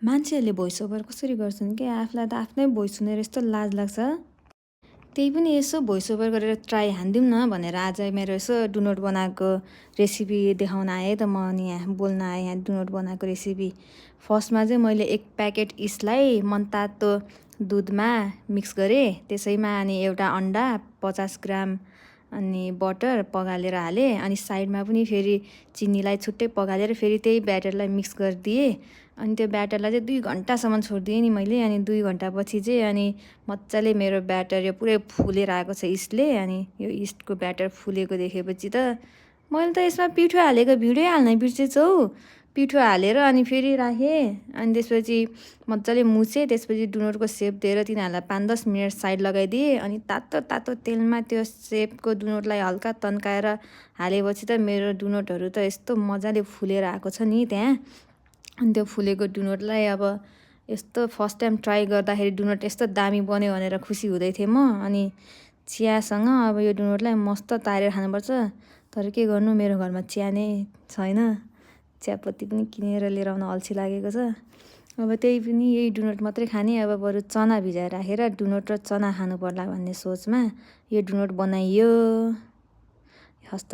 मान्छेहरूले voice over कसरी गर्छन् के आफूलाई त आफ्नै भोइस सुनेर यस्तो लाज लाग्छ। त्यही पनि यसो भोइस ओभर गरेर ट्राई हानिदिउँ न भनेर आज मेरो यसो डुनोट बनाएको रेसिपी देखाउन आएँ त म अनि यहाँ बोल्न आएँ यहाँ डुनोट बनाएको रेसिपी। फर्स्टमा चाहिँ मैले 1 प्याकेट इस्टलाई मनतातो दुधमा मिक्स गरेँ, त्यसैमा अनि एउटा अन्डा 50 ग्राम अनि बटर पगालेर हालेँ, अनि साइडमा पनि फेरि चिनीलाई छुट्टै पगालेर फेरि त्यही ब्याटरलाई मिक्स गरिदिएँ। अनि त्यो ब्याटरलाई चाहिँ 2 घन्टासम्म छोडिदिएँ नि मैले। अनि 2 घन्टापछि चाहिँ अनि मजाले मेरो ब्याटर यो पुरै फुलेर आएको छ इस्टले। अनि यो इस्टको ब्याटर फुलेको देखेपछि त मैले त यसमा पिठो हालेको भिडियो हाल्नै बिर्सेछु हौ। पिठो हालेर अनि फेरि राखेँ, अनि त्यसपछि मजाले मुछेँ। त्यसपछि डुनोटको सेप दिएर तिनीहरूलाई 5-10 मिनट साइड लगाइदिएँ। अनि तातो तातो तेलमा त्यो सेपको डुनोटलाई हल्का तन्काएर हालेपछि त मेरो डुनोटहरू त यस्तो मजाले फुलेर आएको छ नि त्यहाँ। अनि त्यो फुलेको डुनोटलाई अब यस्तो फर्स्ट टाइम ट्राई गर्दाखेरि डुनोट यस्तो दामी बन्यो भनेर खुसी हुँदै थिएँ म। अनि चियासँग अब यो डुनोटलाई मस्त तारेर खानुपर्छ। तर के गर्नु, मेरो घरमा चिया नै छैन, चियापत्ती पनि किनेर लिएर आउन अल्छी लागेको छ। अब त्यही पनि यही डुनोट मात्रै खाने, अब बरु चना भिजाएर राखेर डुनोट र चना खानु पर्ला भन्ने सोचमा यो डुनोट बनाइयो। हस्त।